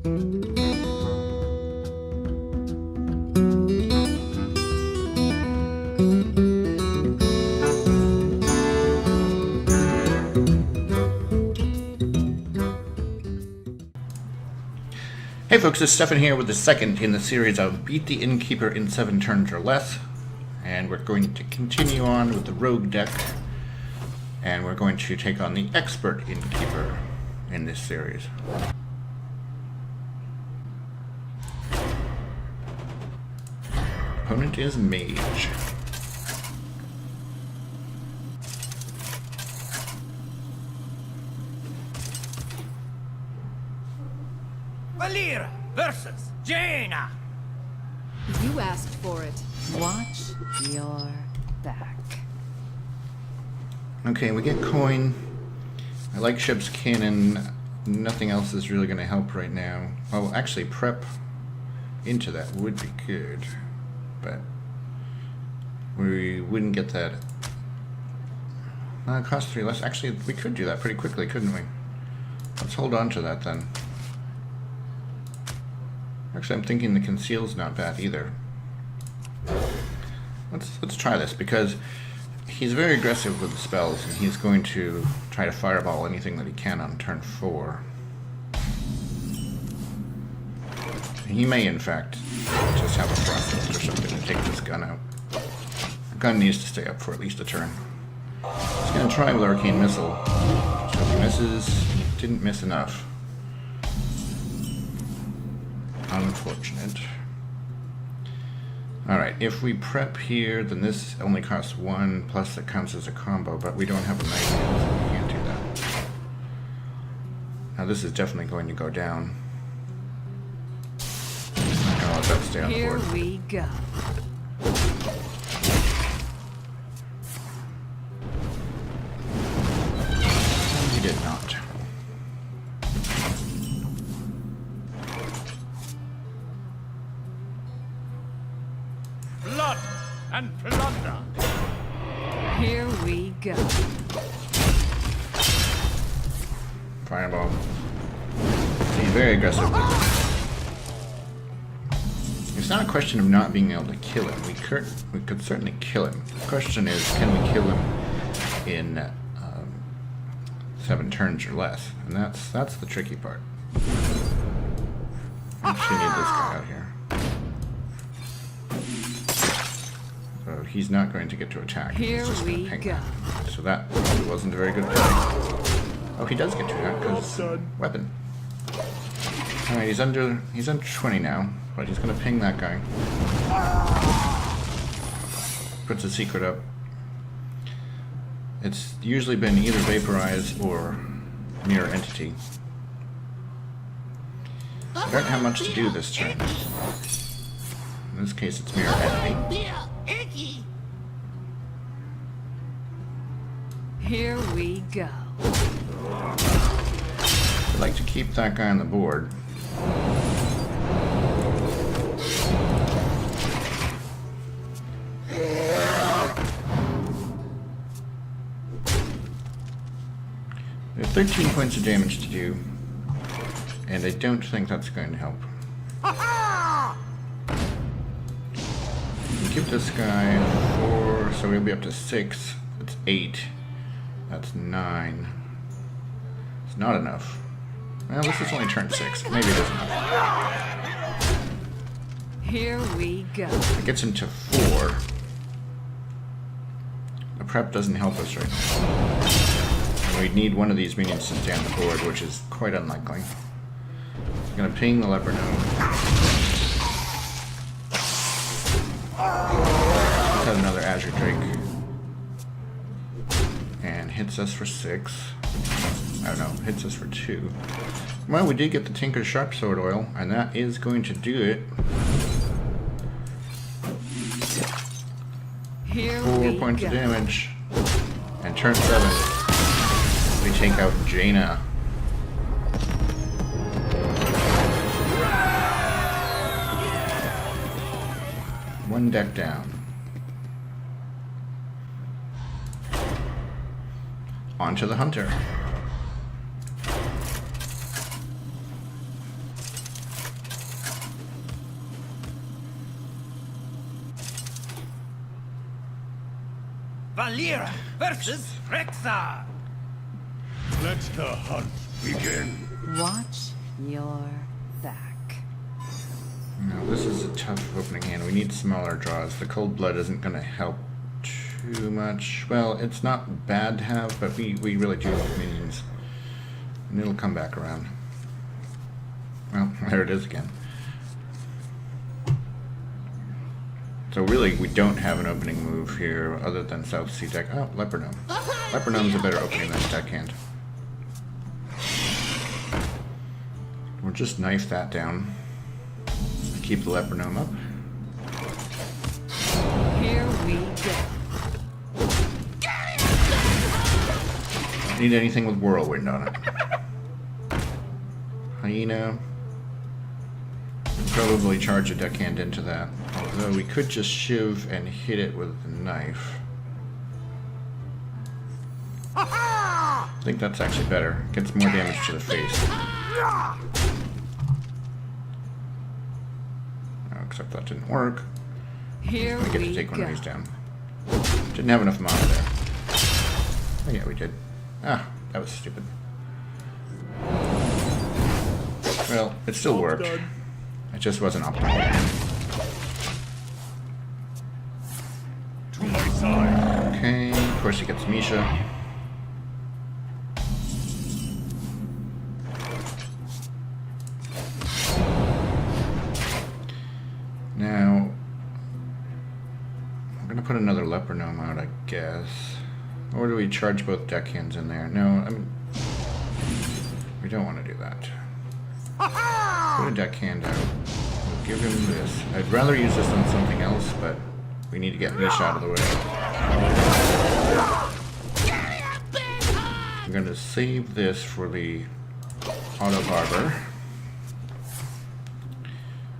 Hey folks, it's Stephan here with the second in the series of Beat the Innkeeper in 7 turns or less. And we're going to continue on with the Rogue deck. And we're going to take on the Expert Innkeeper in this series. Opponent is Mage. Valir versus Jaina. You asked for it. Watch your back. Okay, we get coin. I like Ship's Cannon. Nothing else is really going to help right now. Well, actually, prep into that would be good, but we wouldn't get that. It costs 3 less. Actually, we could do that pretty quickly, couldn't we? Let's hold on to that then. Actually, I'm thinking the Conceal's not bad either. Let's try this, because he's very aggressive with the spells, and he's going to try to fireball anything that he can on turn 4. He may, in fact, just have a thrust or something to take this gun out. The gun needs to stay up for at least a turn. He's going to try with Arcane Missile. So if he misses, he didn't miss enough. Unfortunate. Alright, if we prep here, then this only costs 1, plus it counts as a combo, but we don't have a knife, so we can't do that. Now this is definitely going to go down. I'm not gonna let that stay on the board. Here we go. He did not. Blood and plunder. Here we go. Fireball. He's very aggressive. It's not a question of not being able to kill him. We could certainly kill him. The question is, can we kill him in 7 turns or less? And that's the tricky part. Actually need this guy out here. So he's not going to get to attack. Here He's just we gonna ping go. that. So that probably wasn't a very good play. Oh, he does get to attack because weapon. Alright, he's under 20 now, but he's going to ping that guy. Puts a secret up. It's usually been either Vaporize or Mirror Entity. I don't have much to do this turn. In this case, it's Mirror Entity. Here we go. I'd like to keep that guy on the board. We have 13 points of damage to do, and I don't think that's going to help. Give this guy 4, so we'll be up to 6. That's 8. That's 9. It's not enough. Well, this is only turn 6. Maybe it is enough. Here we go. It gets him to 4. The prep doesn't help us right now. And we'd need one of these minions to stay on the board, which is quite unlikely. I'm going to ping the leper gnome. Let's have another Azure Drake. And hits us for 6. I don't know, hits us for 2. Well, we did get the Tinker's Sharp Sword Oil, and that is going to do it. Here 4 we points go. of damage. And turn 7, we take out Jaina. One deck down. On to the Hunter. Valyra versus Rexxar. Let the hunt begin. Watch your back. No, this is a tough opening hand. We need smaller draws. The cold blood isn't going to help too much. Well, it's not bad to have, but we really do love minions. And it'll come back around. Well, there it is again. So really, we don't have an opening move here other than South Sea deck. Oh, Leper Gnome. Leper Gnome's a better opening than deckhand. We'll just knife that down. Keep the Leper Gnome up. Here we go. Don't need anything with Whirlwind on it. Hyena. Probably charge a deckhand into that. Although we could just shiv and hit it with the knife. I think that's actually better. Gets more damage to the face. Oh, except that didn't work. Here We get we to take one go. of these down. Didn't have enough mana there. Oh yeah, we did. Ah, that was stupid. Well, it still worked. It just wasn't optimal. To my side. Okay, of course he gets Misha. Now, I'm gonna put another Leper Gnome out, I guess. Or do we charge both deckhands in there? No, I mean, we don't want to do that. Put a deckhand out. We'll give him this. I'd rather use this on something else, but we need to get Misha out of the way. I'm going to save this for the Auto Barber.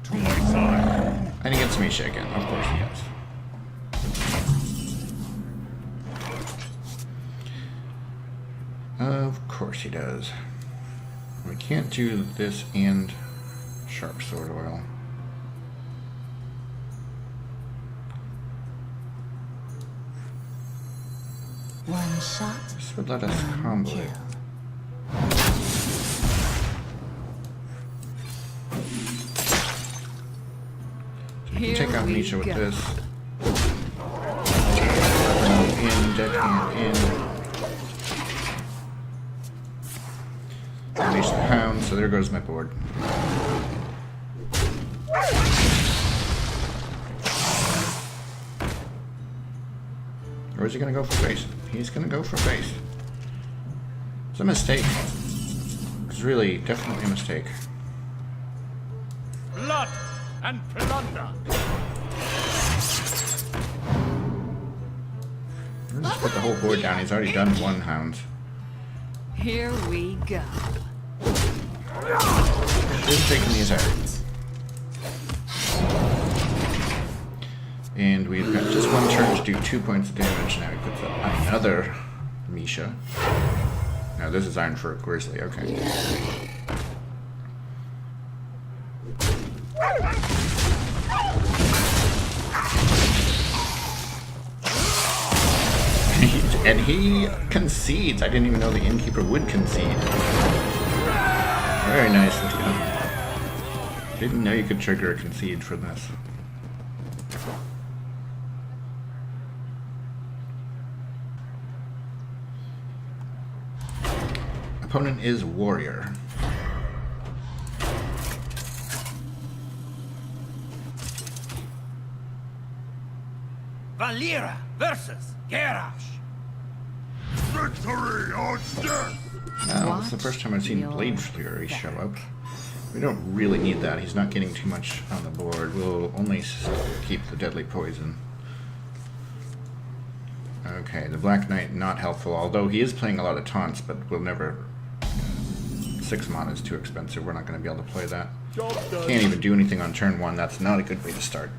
To my side. And he gets Misha again. Of course he does. Of course he does. We can't do this and Sharp Sword Oil. One shot, This would let us combo it. So we can Here take out we Misha with go. this. In, deckhand in. Unleash the Hound, so there goes my board. Or is he going to go for face? He's going to go for face. It's a mistake. It's really definitely a mistake. Blood and plunder. Let's put the whole board down. He's already done one Hound. Here we go. Should have taken these out. And we've got just one turn to do 2 points of damage. Now he puts up another Misha. Now this is Iron Fur Grizzly, okay. And he concedes. I didn't even know the Innkeeper would concede. Very nice. Let's go. Didn't know you could trigger a concede for this. Opponent is Warrior. Valyra versus Garrosh. Victory or death. Now, it's the first time I've seen Blade Fury show up. We don't really need that. He's not getting too much on the board. We'll only keep the Deadly Poison. Okay, the Black Knight not helpful, although he is playing a lot of taunts, but we'll never... 6 mana is too expensive. We're not going to be able to play that. Job done. Can't even do anything on turn 1. That's not a good way to start.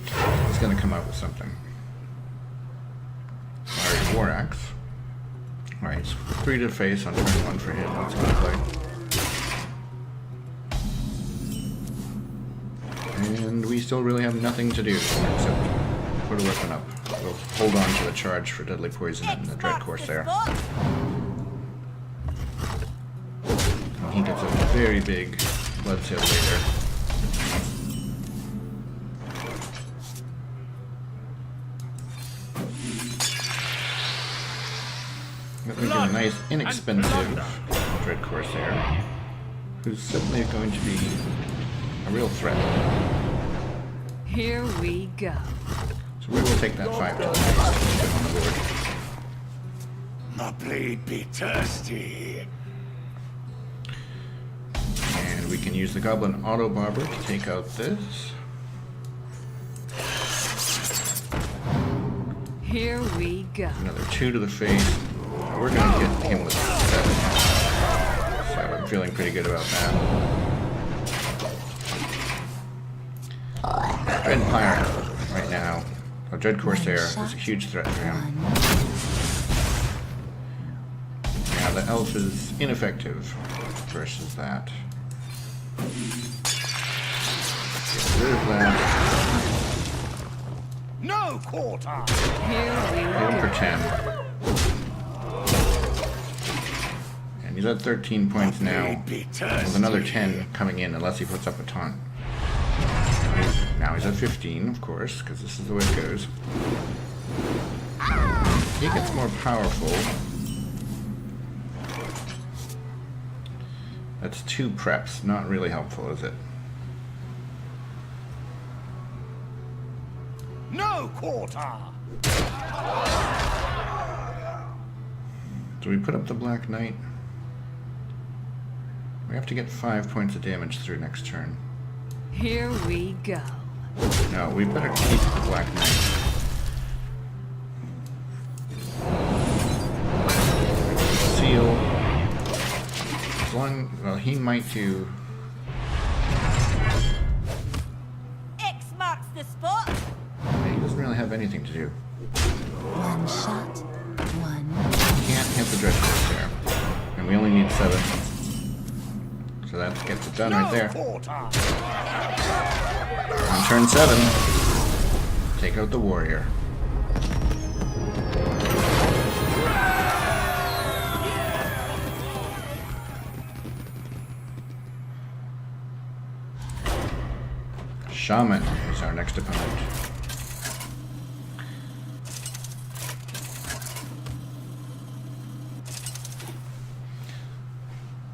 He's going to come out with something. Alright, War Axe. Alright, 3 to face on turn 1 for him. That's what I play. And we still really have nothing to do except put a weapon up. we'll hold on to the charge for Deadly Poison and the Dread Corsair. He gets a very big blood sale later. But we get a nice, inexpensive Dread Corsair, who's suddenly going to be a real threat. Here we go. So we will take that 5 to the face to put on the board. My blade be thirsty. And we can use the Goblin Auto Barber to take out this. Here we go. Another 2 to the face. We're going to get him with 7. So I'm feeling pretty good about that. Dreadpire right now. Oh, Dread Corsair is a huge threat for him. Now the elf is ineffective versus that. Get rid of that. No quarter! Here we Hit him go. for 10. And he's at 13 points now, with another 10 coming in unless he puts up a taunt. Now he's at 15, of course, because this is the way it goes. He gets more powerful. That's 2 preps, not really helpful, is it? No quarter! Do we put up the Black Knight? We have to get 5 points of damage through next turn. Here we go. No, we better keep the Black Knight. Seal. As long, well, he might do. X marks the spot. He doesn't really have anything to do. One shot, one. Can't hit the Dread Corsair, and we only need 7. So that gets it done right there. Quarter! On turn 7, take out the warrior. Shaman is our next opponent.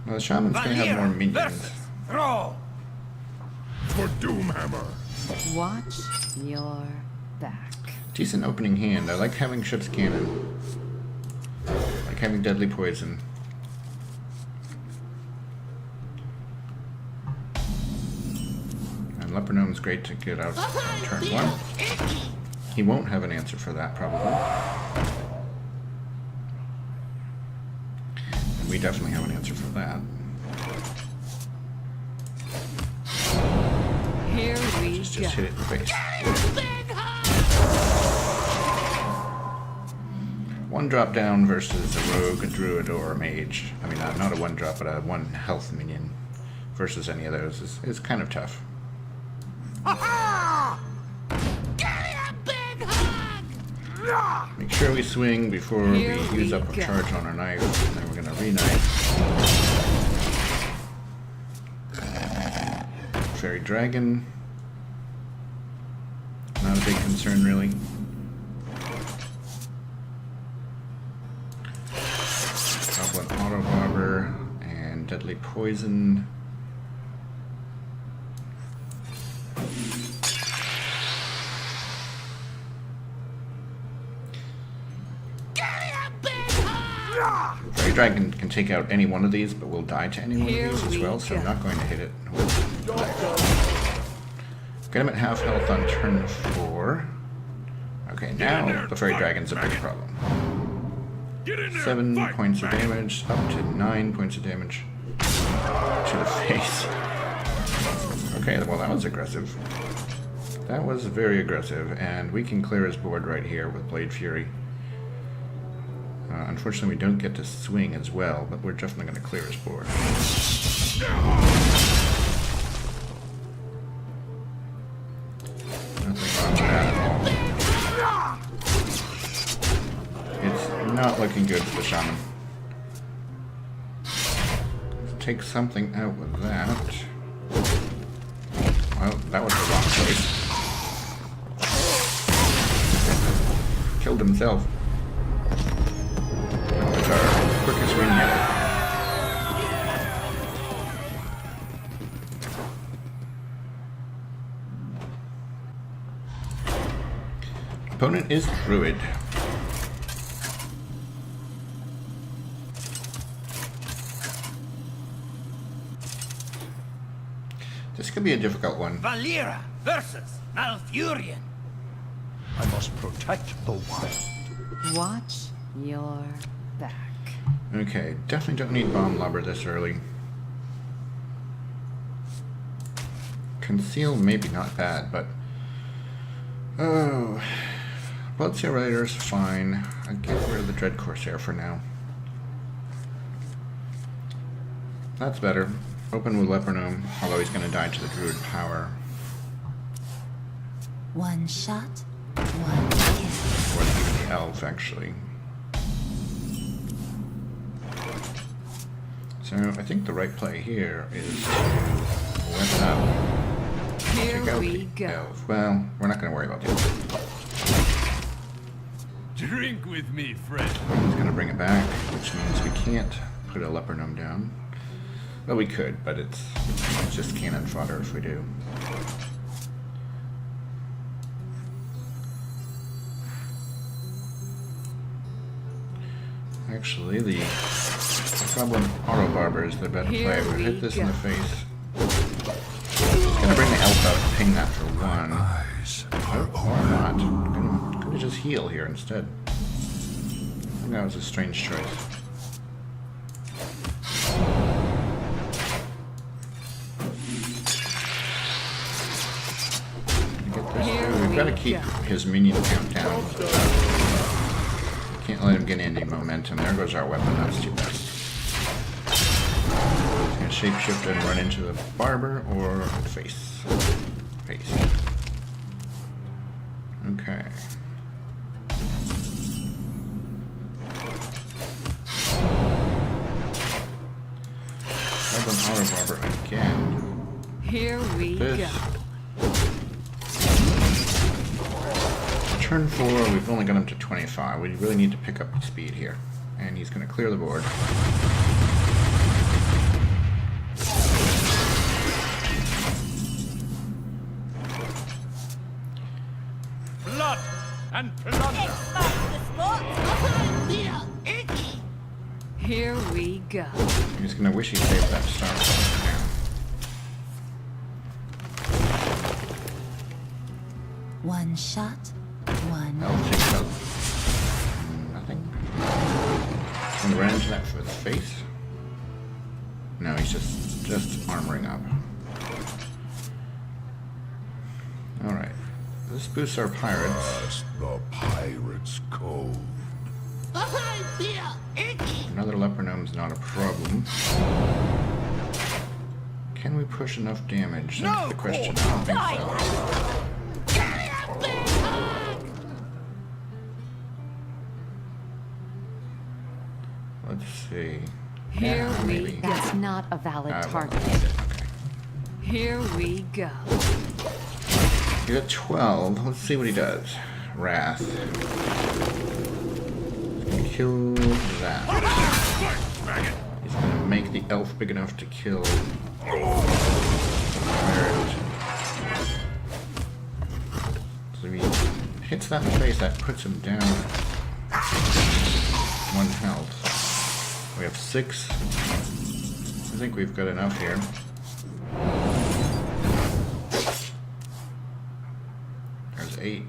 Well, the Shaman's going to have more minions. Versus throw! For Doomhammer. Watch your back. Decent opening hand. I like having Ship's Cannon. I like having Deadly Poison. And Leper Gnome's great to get out on turn 1. He won't have an answer for that, probably. And we definitely have an answer for that. Here we Just go. hit it in the face. 1 drop down versus a rogue, a druid, or a mage. I mean, not a 1 drop, but a 1 health minion versus any of those is kind of tough. Make sure we swing before Here we use we up a go. charge on our knife. And then we're going to re-knife. Fairy Dragon. Not a big concern, really. Goblin Auto Barber and Deadly Poison. Fairy Dragon can take out any one of these, but will die to any one Here of these as we well, so I'm go. not going to hit it with knife. Get him at half health on turn 4. Okay, now the Fairy Dragon's a big problem. Get in there. 7 Fight. points of damage, up to 9 points of damage to the face. Okay, well that was aggressive. That was very aggressive, and we can clear his board right here with Blade Fury. Unfortunately, we don't get to swing as well, but we're definitely going to clear his board. Nothing wrong with that at all. looking good for the shaman. Let's take something out with that. Well, that was the wrong place. Killed himself. That was our quickest win yet. Opponent is Druid. This could be a difficult one. Valera versus Malfurion. I must protect the wild. Watch your back. Okay, definitely don't need Bomb Lubber this early. Conceal maybe not bad, but oh, Bloodseer Rider's fine. I'll get rid of the Dread Corsair for now. That's better. Open with Leper Gnome, although he's gonna die to the Druid power. One shot, one kill. Or even the Elf, actually. So I think the right play here is to weapon up. Here Take out we the go. Elf. Well, we're not gonna worry about the Elf. Drink with me, friend. He's gonna bring it back, which means we can't put a Leper Gnome down. Well, we could, but it's just cannon fodder if we do. Actually, the Goblin Auto Barber is the better Here play. We hit we this in the go. face. Just gonna bring the Elf out and ping that for one. Or not. Could just heal here instead. I think that was a strange choice. We've got to keep his minion count down. Can't let him get any momentum. There goes our weapon. That's too bad. He's gonna shapeshift and run into the barber or face. Face. Okay. Goblin Auto Barber again. Here we This. go. Turn 4, we've only got him to 25. We really need to pick up speed here. And he's going to clear the board. Blood and plunder. X marks the spot. Here we go. He's going to wish he saved that star. One shot, one I'll take out nothing. He's going to run into that with his face. No, he's just armoring up. Alright. This boosts our pirates. Past the Pirate's Cove. Another Leper Gnome's not a problem. Can we push enough damage? That's the question. I don't think so. Let's see. Here Yeah, we maybe. go. That's not a valid Well, target. okay. Here we go. He's at 12. Let's see what he does. Wrath. Kill that. He's gonna make the elf big enough to kill. Pirate. So if he hits that in the face, that puts him down 1 health. We have 6. I think we've got enough here. There's 8.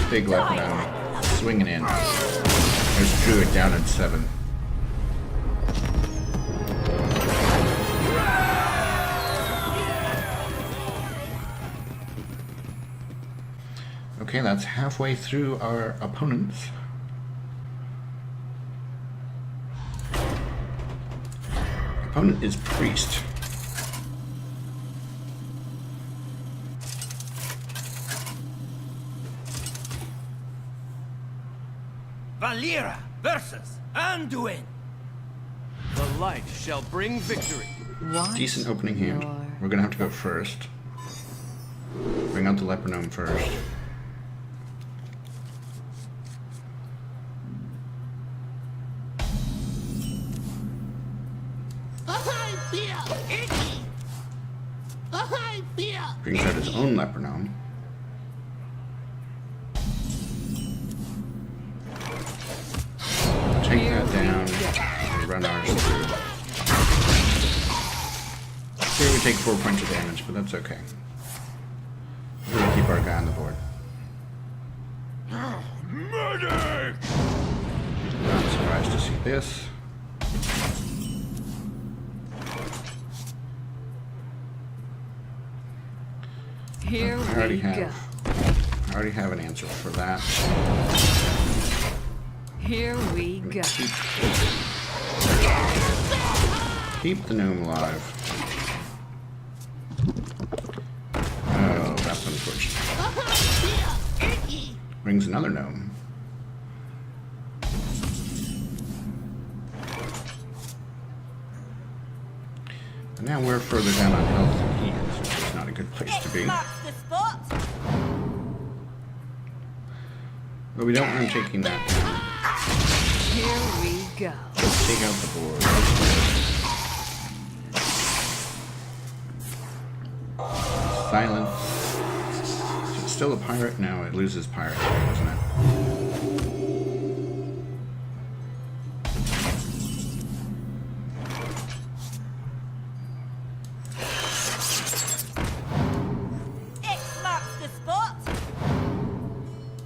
Big Leper Gnome swinging in. There's Druid down at 7. Okay, that's halfway through our opponents. Opponent is Priest. Valera versus Anduin. The light shall bring victory. Watch Decent opening hand. your- We're gonna have to go first. Bring out the leper gnome first. Brings out his own leper gnome. Take that down and run ours through. Here we take 4 points of damage, but that's okay. We're gonna keep our guy on the board. Medic! Not surprised to see this. Here I already we go. have an answer for that. Here we go. Keep the gnome alive. Oh, that's unfortunate. Brings another gnome. And now we're further down on health than he is, which is not a good place to be. Marks the spot. But we don't want him taking that down. Here we go. Let's take out the board. Silence. Is it still a pirate? No, it loses pirate, doesn't it? X marks the spot.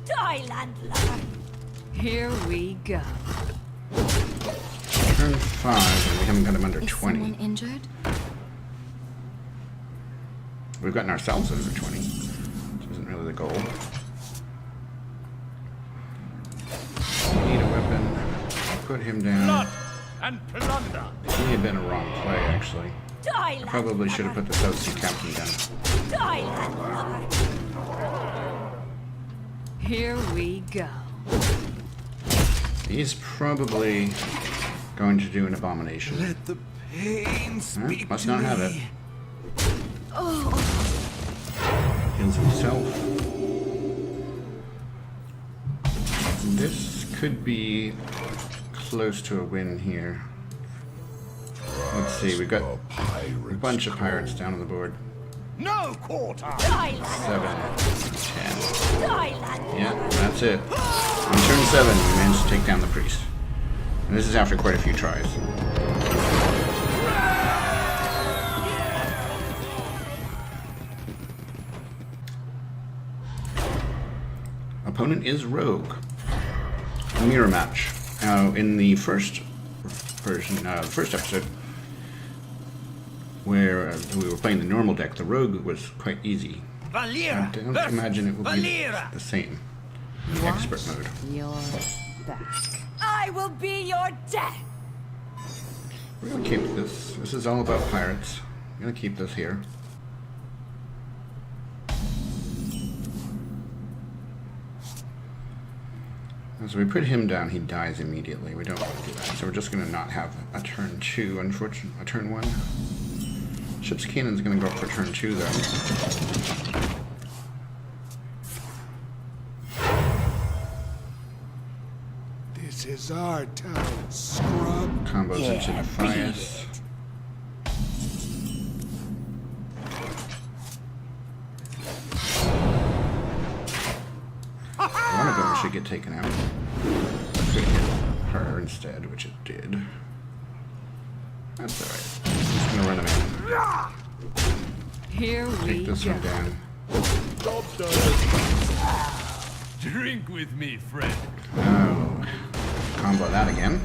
Die, landlubber. Here we go. Turn 5, and we haven't got him under Is 20. someone injured? We've gotten ourselves under 20, which isn't really the goal. We need a weapon. Put him down. Blood and plunder. This may have been a wrong play, actually. Die, I landlubber. probably should have put the South Sea Captain down. Die, landlubber. Here we go. He's probably going to do an abomination. Let the pain Huh? speak Must to not me. have it. Heals himself. This could be close to a win here. Let's see, we've got a bunch of pirates down on the board. No quarter. Die, landlubber. 7, 10. Die, landlubber. Yeah, that's it. On turn 7, we managed to take down the priest. And this is after quite a few tries. Opponent is Rogue. A mirror match. Now, in the first version, the first episode, where we were playing the normal deck, the Rogue was quite easy. I Valera don't versus imagine it will be Valera. the same. Watch Expert mode. your back. I will be your death. We're gonna keep this. This is all about pirates. I'm gonna keep this here. As we put him down, he dies immediately. We don't want to do that. So we're just gonna not have a turn 2, unfortunately. A turn 1. Ship's cannon's gonna go up for turn 2 though. This is our town, scrub. Combos into Defias. One of them should get taken out. Could hit her instead, which it did. That's alright. I'm just gonna run him in. Here we Take this go. one down. Drink with me, friend. Oh. Combo that again.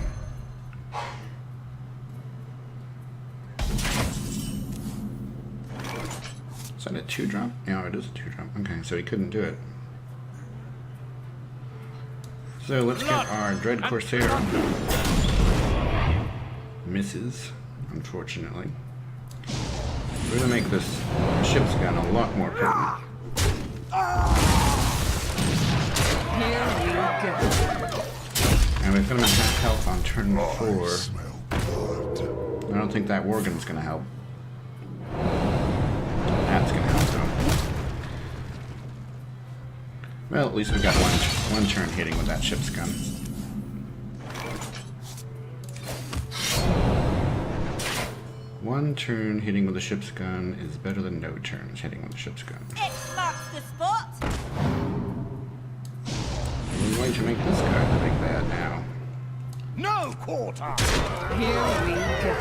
Is that a 2-drop? Yeah, it is a 2-drop. Okay, so he couldn't do it. So let's get our Dread Corsair. Misses, unfortunately. We're gonna make this ship's gun a lot more potent. Here we go. And we've got him at half health on turn I 4. smell blood. I don't think that Worgen's gonna help. That's gonna help though. Well, at least we got one turn hitting with that ship's gun. One turn hitting with a ship's gun is better than no turns hitting with a ship's gun. X marks the spot. We're going to make this guy the big bad now. No quarter. Here we go.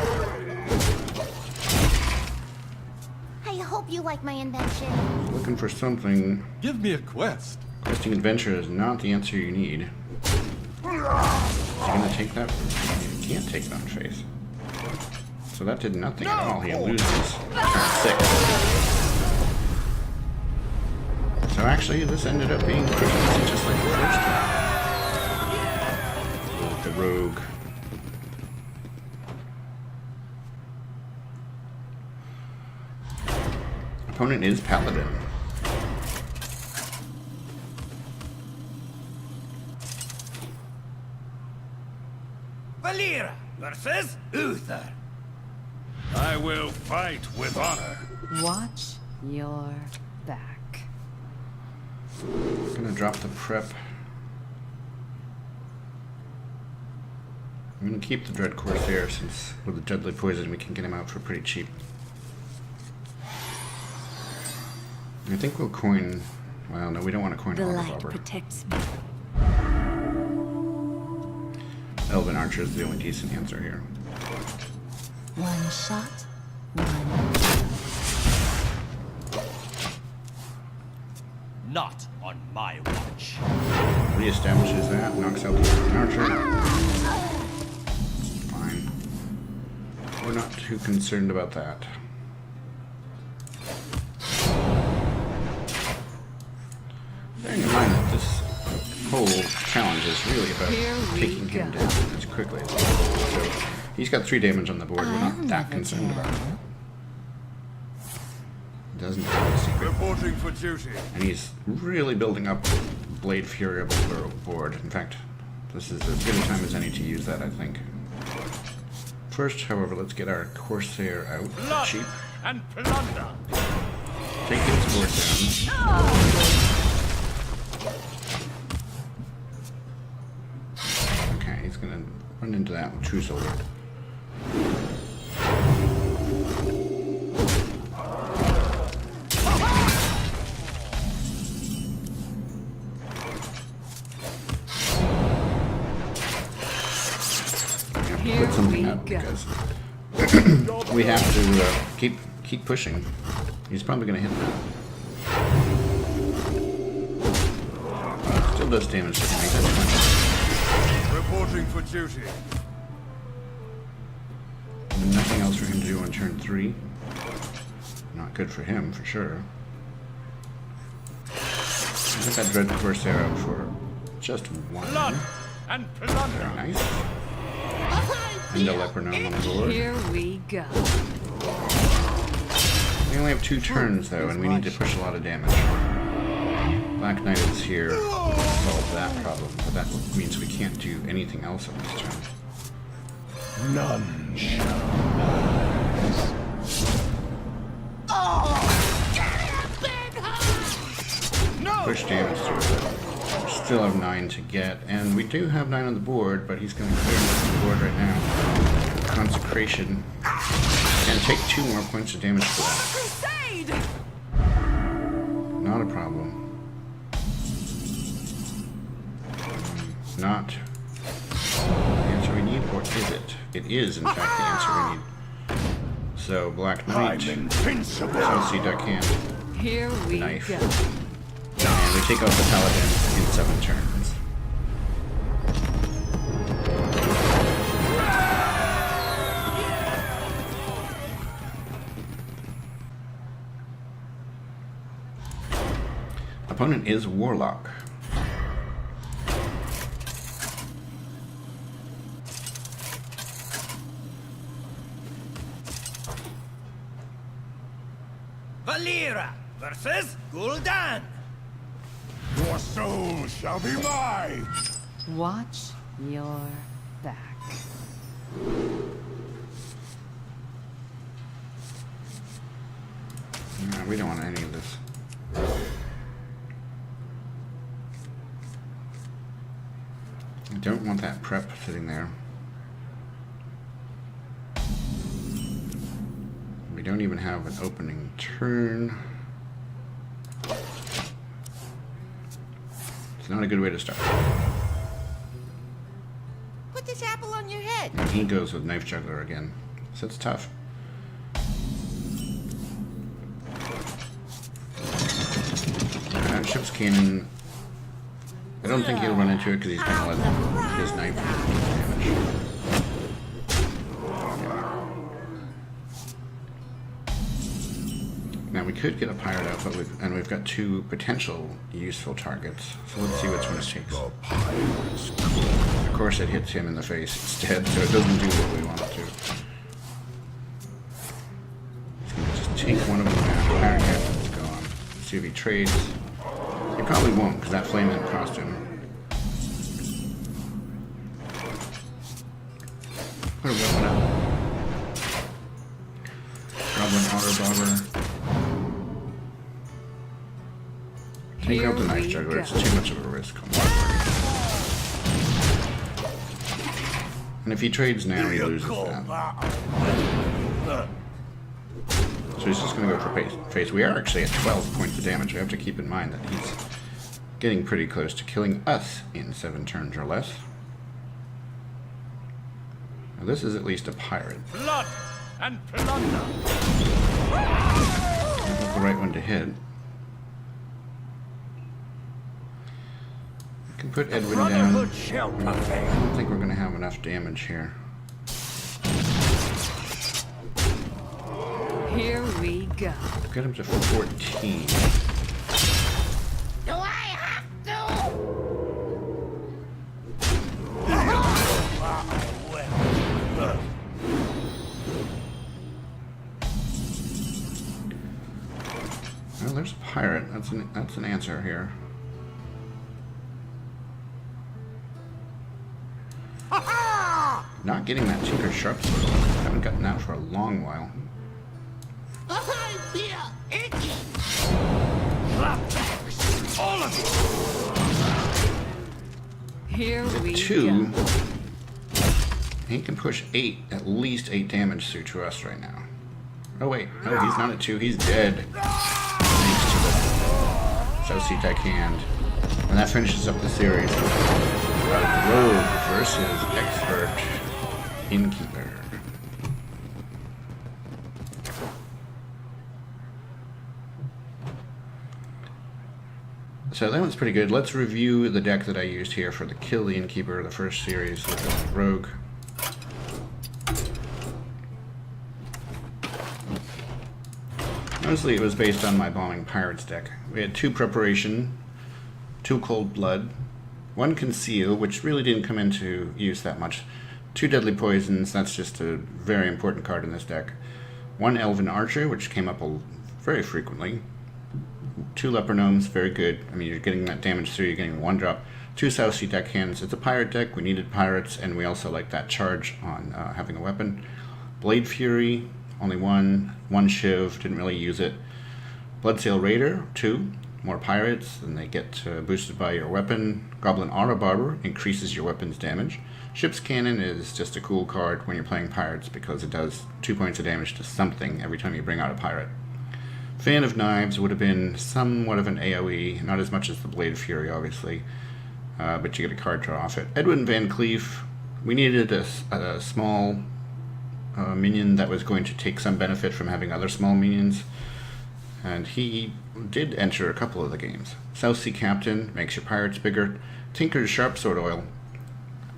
I hope you like my invention. Looking for something. Give me a quest. Questing adventure is not the answer you need. Is he gonna take that? He can't take it on face. So that did nothing at all. He loses turn 6. So actually, this ended up being pretty easy, just like the first time. The rogue. Opponent is Paladin. Valera versus Uther. I will fight with honor. Watch your back. I'm gonna drop the prep. I'm gonna keep the Dread Corsair since with the Deadly Poison we can get him out for pretty cheap. I think we'll coin. Well, no, we don't want to coin The Auto light Bobber. protects me. Elven Archer is the only decent answer here. One shot, one. Not on my watch. Reestablishes that, knocks out the Elven Archer. Fine. We're not too concerned about that. Bearing in mind that this whole challenge is really about Here we taking him go. down as quickly as possible. So he's got 3 damage on the board. We're not that concerned about it. Doesn't have a secret. Reporting for duty. And he's really building up Blade Fury of the board. In fact, this is as good a time as any to use that, I think. First, however, let's get our Corsair out for Blood cheap. and plunder. Take his board down. Okay, he's gonna run into that with True Soldier. Here Put something we up go. because we have to keep pushing. He's probably gonna hit that. Still does damage to me. That's fine. Reporting for duty. Nothing else for him to do on turn 3. Not good for him, for sure. Get that Dread Corsair out for just 1. Blood and Very plunder. nice. And a Leper Gnome on the board. Here we go. We only have 2 turns though, and we need to push a lot of damage. Black Knight is here to solve that problem, but that means we can't do anything else on this turn. None shall No. Push damage through it. Still have 9 to get, and we do have 9 on the board, but he's going to clear most of the board right now. Consecration. And take 2 more points of damage for that. Crusade! Not a problem. Not the answer we need, or is it? It is, in fact, the answer we need. So, Black Knight, Invincible. Chelsea Deckhand, Here we Knife. go. and we take out the Paladin in 7 turns. Opponent is Warlock. Valera versus Gul'dan. Your soul shall be mine. Watch your back. No, we don't want any of this. I don't want that prep sitting there. We don't even have an opening turn. It's not a good way to start. Put this apple on your head. And he goes with Knife Juggler again. So it's tough. Ship's Cannon. I don't think he'll run into it because he's going to let his knife do damage. Now we could get a pirate out, but we've got two potential useful targets. So let's see which one it takes. Of course, it hits him in the face instead, so it doesn't do what we want it to. He's gonna just take one of them out. Pirate captain's gone. Let's see if he trades. He probably won't, because that flame didn't cost him. Put a weapon out. Goblin Auto Bobber. Take out the Knife Juggler, it's too much of a risk on one target. And if he trades now, he loses that. So he's just going to go for face. We are actually at 12 points of damage. We have to keep in mind that he's getting pretty close to killing us in 7 turns or less. Now this is at least a pirate. Blood and plunder. That's the right one to hit. We can put Edwin down. Brotherhood shall I prevail. don't think we're going to have enough damage here. Here we go. Get him to 14. Do I have to? Well, there's a pirate. That's an answer here. Not getting that Tinker Sharpsword. Haven't gotten that for a long while. I feel itchy. Clapbacks. All of you. Here we 2. go. He can push 8, at least 8 damage through to us right now. Oh wait, no, he's not at 2. He's dead. Thanks to the South Sea Deckhand. And that finishes up the series. Rogue versus Expert Innkeeper. So that was pretty good. Let's review the deck that I used here for the Kill the Innkeeper, the first series with the Rogue. Mostly it was based on my Bombing Pirates deck. We had 2 Preparation, 2 Cold Blood, 1 Conceal, which really didn't come into use that much, 2 Deadly Poisons, that's just a very important card in this deck, 1 Elven Archer, which came up very frequently, 2 Leper Gnomes, very good. I mean, you're getting that damage through, you're getting 1 drop, 2 South Sea Deckhands. It's a pirate deck, we needed pirates, and we also like that charge on having a weapon. Blade Fury, only 1 Shiv, didn't really use it. Bloodsail Raider, 2, more pirates, and they get boosted by your weapon. Goblin Auto Barber increases your weapon's damage. Ship's Cannon is just a cool card when you're playing pirates because it does 2 points of damage to something every time you bring out a pirate. Fan of Knives would have been somewhat of an AoE, not as much as the Blade Fury, obviously, but you get a card draw off it. Edwin Van Cleef, we needed a small minion that was going to take some benefit from having other small minions, and he did enter a couple of the games. South Sea Captain makes your pirates bigger. Tinker's Sharpsword Oil.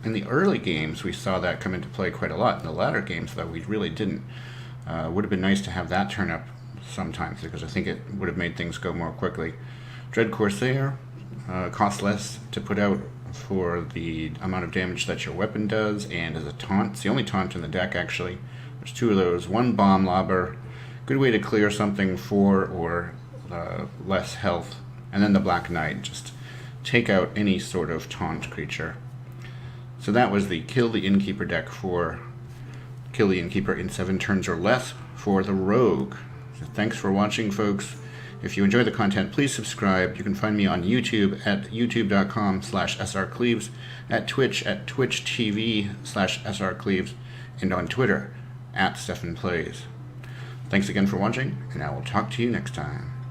In the early games, we saw that come into play quite a lot. In the latter games, though, we really didn't. Would have been nice to have that turn up sometimes, because I think it would have made things go more quickly. Dread Corsair costs less to put out for the amount of damage that your weapon does, and as a taunt. It's the only taunt in the deck, actually. There's 2 of those. 1 Bomb Lobber. Good way to clear something for or less health. And then the Black Knight. Just take out any sort of taunt creature. So that was the Kill the Innkeeper deck for Kill the Innkeeper in 7 turns or less for the Rogue. So thanks for watching, folks. If you enjoy the content, please subscribe. You can find me on YouTube at youtube.com/srcleaves, at Twitch at twitch.tv/srcleaves, and on Twitter at Stephan Cleaves. Thanks again for watching, and I will talk to you next time.